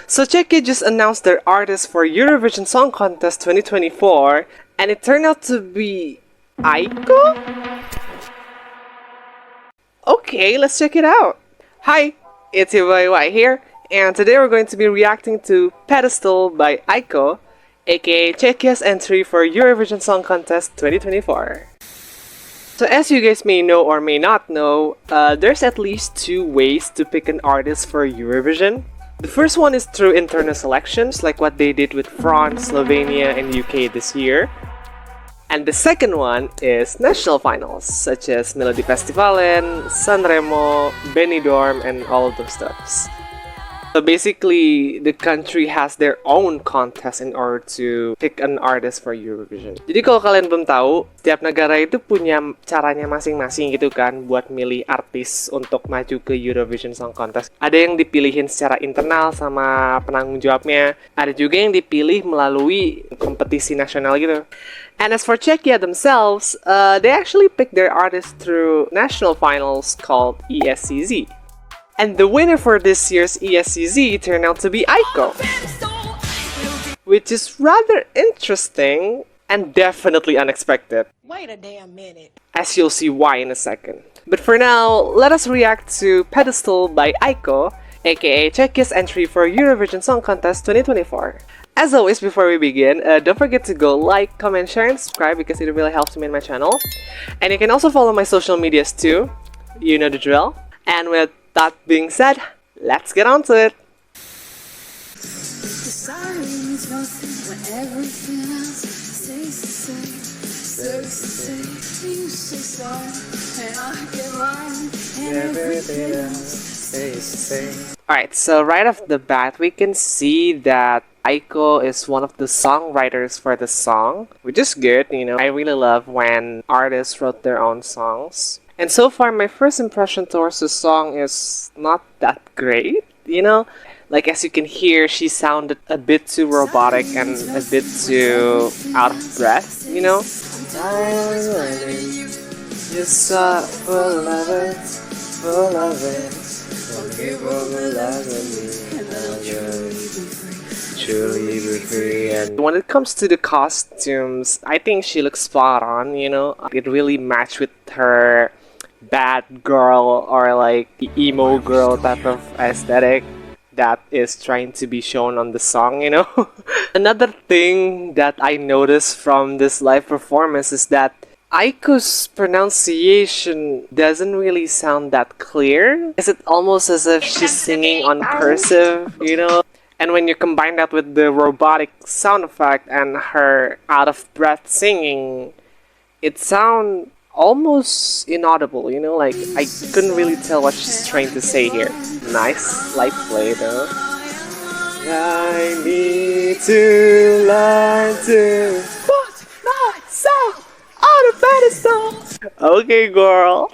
So Czechia just announced their artist for Eurovision Song Contest 2024, and it turned out to be Aiko? Okay, let's check it out. Hi, it's your boy Waiii here, and today we're going to be reacting to Pedestal by Aiko, aka Czechia's entry for Eurovision Song Contest 2024. So as you guys may know or may not know, there's at least two ways to pick an artist for Eurovision. The first one is through internal selections, like what they did with France, Slovenia, and UK this year. And the second one is national finals, such as Melody Festivalen, Sanremo, Benidorm, and all of those stuffs. So basically, the country has their own contest in order to pick an artist for Eurovision. Jadi kalau kalian belum tahu, setiap negara itu punya caranya masing-masing gitu kan buat milih artis untuk maju ke Eurovision Song Contest. Ada yang dipilihin secara internal sama penanggung jawabnya, ada juga yang dipilih melalui kompetisi nasional gitu. And as for Czechia themselves, they actually pick their artists through national finals called ESCZ. And the winner for this year's ESCZ turned out to be Aiko, which is rather interesting and definitely unexpected. Wait a damn minute. As you'll see why in a second. But for now, let us react to Pedestal by Aiko, aka Czechia's entry for Eurovision Song Contest 2024. As always, before we begin, don't forget to go like, comment, share, and subscribe because it really helps me in my channel. And you can also follow my social medias too. You know the drill. And with that being said, let's get on to it. Alright, so right off the bat, we can see that Aiko is one of the songwriters for the song, which is good, you know. I really love when artists wrote their own songs. And so far, my first impression towards the song is not that great, you know? Like, as you can hear, she sounded a bit too robotic and a bit too out of breath, you know? You saw full of it, full of it. Truly be free. And when it comes to the costumes, I think she looks spot on, you know? It really matched with her bad girl or like the emo girl type of aesthetic that is trying to be shown on the song, you know? Another thing that I noticed from this live performance is that Aiko's pronunciation doesn't really sound that clear. It's almost as if she's singing on cursive, you know? And when you combine that with the robotic sound effect and her out-of-breath singing, it sounds almost inaudible, you know? Like, I couldn't really tell what she's trying to say here. Nice light play, though. I need to learn to put myself on a pedestal. Okay, girl.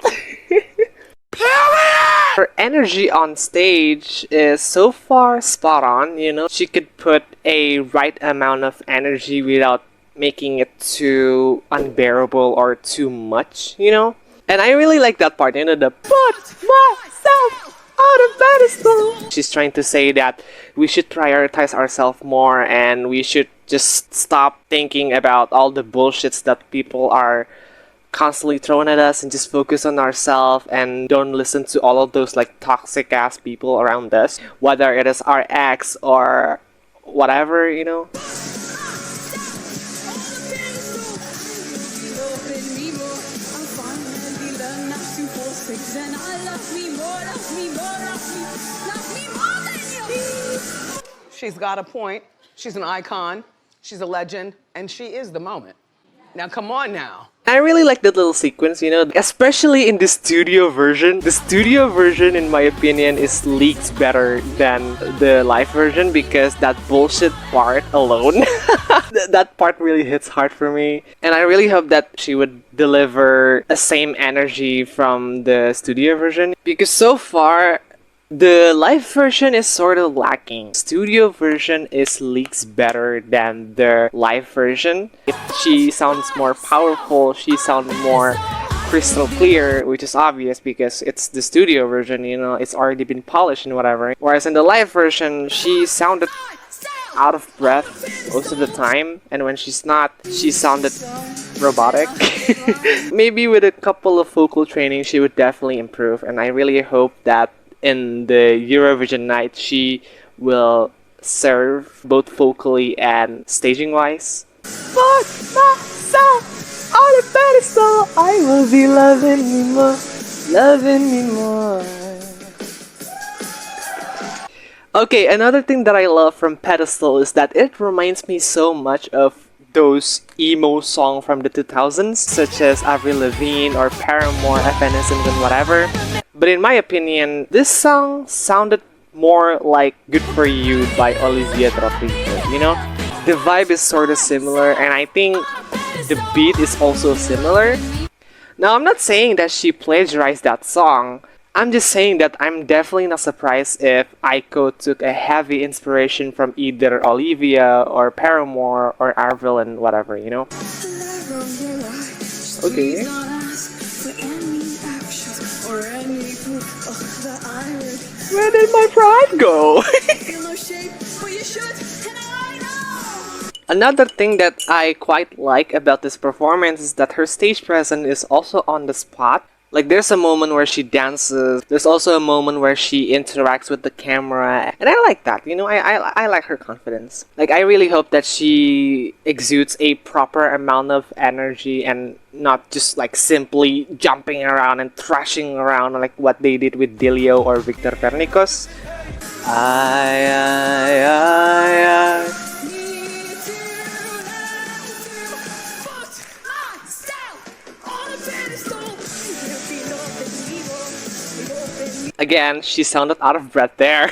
Her energy on stage is so far spot on, you know? She could put a right amount of energy without making it too unbearable or too much, you know? And I really like that part, you know, the put myself on a pedestal. She's trying to say that we should prioritize ourselves more and we should just stop thinking about all the bullshits that people are constantly throwing at us and just focus on ourselves and don't listen to all of those like toxic ass people around us, whether it is our ex or whatever, you know? She's got a point. She's an icon. She's a legend. And she is the moment. Now, come on now. I really like that little sequence, you know, especially in the studio version. The studio version, in my opinion, is leaked better than the live version because that bullshit part alone, that part really hits hard for me. And I really hope that she would deliver the same energy from the studio version because so far, the live version is sort of lacking. Studio version is leaks better than the live version. She sounds more powerful, she sounds more crystal clear, which is obvious because it's the studio version, you know, it's already been polished and whatever. Whereas in the live version, she sounded out of breath most of the time, and when she's not, she sounded robotic. Maybe with a couple of vocal training, she would definitely improve, and I really hope that in the Eurovision night, she will serve both vocally and staging wise. Put myself on a pedestal, I will be loving me more, loving me more. Okay, another thing that I love from Pedestal is that it reminds me so much of those emo songs from the 2000s, such as Avril Lavigne or Paramore, Evanescence and whatever. But in my opinion, this song sounded more like Good For You by Olivia Rodrigo, you know? The vibe is sort of similar, and I think the beat is also similar. Now, I'm not saying that she plagiarized that song. I'm just saying that I'm definitely not surprised if Aiko took a heavy inspiration from either Olivia or Paramore or Avril and whatever, you know? Okay. Where did my pride go? Another thing that I quite like about this performance is that her stage presence is also on the spot. Like, there's a moment where she dances, there's also a moment where she interacts with the camera, and I like that, you know, I like her confidence. Like, I really hope that she exudes a proper amount of energy and not just like simply jumping around and thrashing around like what they did with Delio or Victor Pernicos. I. Again, she sounded out of breath there.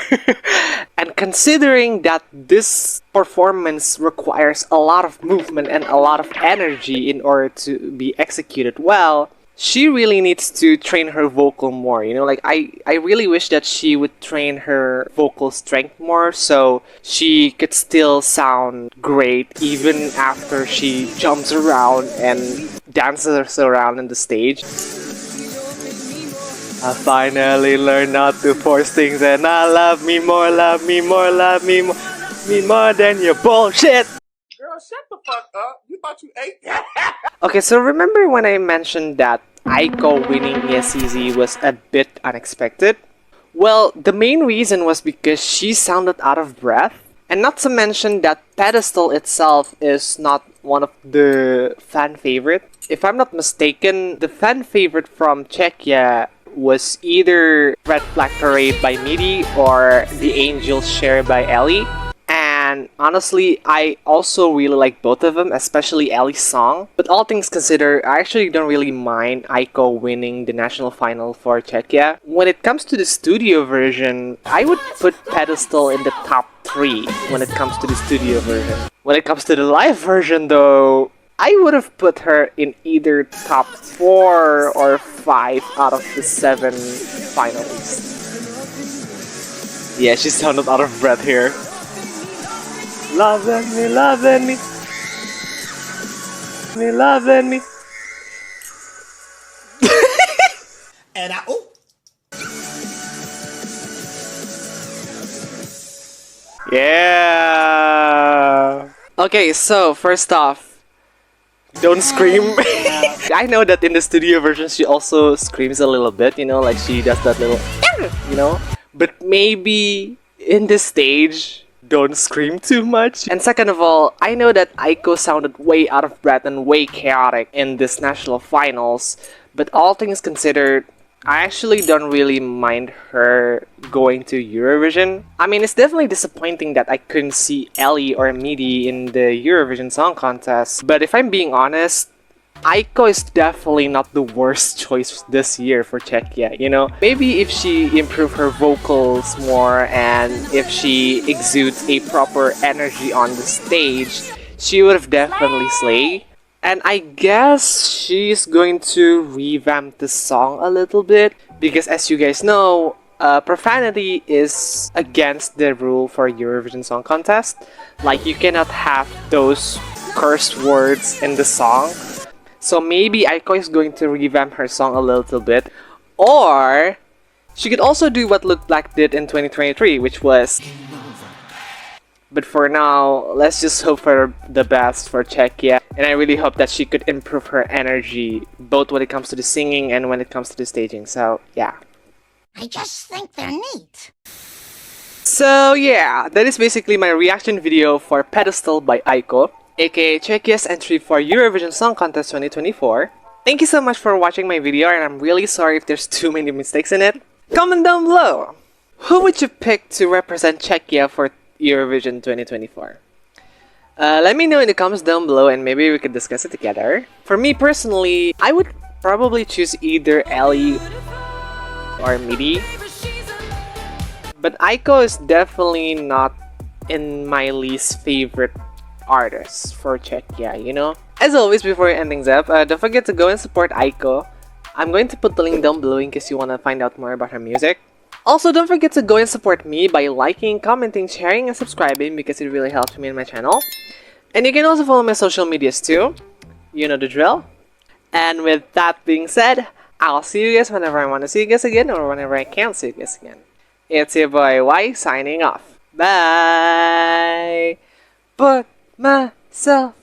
And considering that this performance requires a lot of movement and a lot of energy in order to be executed well, she really needs to train her vocal more, you know, like I really wish that she would train her vocal strength more so she could still sound great even after she jumps around and dances around in the stage. I finally learned not to force things and I love me more, love me more, love me more, me more than your bullshit. Girl, shut the fuck up. You thought you ate? Okay, so remember when I mentioned that Aiko winning ESCZ was a bit unexpected? Well, the main reason was because she sounded out of breath, and not to mention that Pedestal itself is not one of the fan favorite. If I'm not mistaken, the fan favorite from Czechia was either Red Flag Parade by Midi or The Angel's Share by Ellie. And honestly, I also really like both of them, especially Ellie's song. But all things considered, I actually don't really mind Aiko winning the national final for Czechia. When it comes to the studio version, I would put Pedestal in the top 3 when it comes to the studio version. When it comes to the live version though, I would have put her in either top 4 or 5 out of the 7 finalists. Yeah, she sounded out of breath here. Loving me, loving me. Me loving me. And Yeah. Okay, so first off, don't scream. I know that in the studio version she also screams a little bit, you know, like she does that little, you know. But maybe in this stage, don't scream too much. And second of all, I know that Aiko sounded way out of breath and way chaotic in this national finals, but all things considered, I actually don't really mind her going to Eurovision. I mean, it's definitely disappointing that I couldn't see Ellie or Midi in the Eurovision Song Contest, but if I'm being honest, Aiko is definitely not the worst choice this year for Czechia, you know? Maybe if she improved her vocals more and if she exudes a proper energy on the stage, she would have definitely slayed. And I guess she's going to revamp the song a little bit because as you guys know, Profanity is against the rule for Eurovision Song Contest. Like, you cannot have those curse words in the song. So maybe Aiko is going to revamp her song a little bit. Or she could also do what Look Black did in 2023, which was... But for now, let's just hope for the best for Czechia. And I really hope that she could improve her energy, both when it comes to the singing and when it comes to the staging. So, yeah. I just think they're neat. So, yeah, that is basically my reaction video for Pedestal by Aiko, aka Czechia's entry for Eurovision Song Contest 2024. Thank you so much for watching my video, and I'm really sorry if there's too many mistakes in it. Comment down below! Who would you pick to represent Czechia for Eurovision 2024? Let me know in the comments down below and maybe we could discuss it together. For me personally, I would probably choose either Ellie or Midi. But Aiko is definitely not in my least favorite artist for Czechia, you know? As always, before I end things up, don't forget to go and support Aiko. I'm going to put the link down below in case you want to find out more about her music. Also, don't forget to go and support me by liking, commenting, sharing, and subscribing because it really helps me in my channel. And you can also follow my social medias too. You know the drill. And with that being said, I'll see you guys whenever I want to see you guys again or whenever I can see you guys again. It's your boy Waiii signing off. Bye! Put myself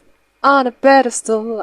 on a pedestal.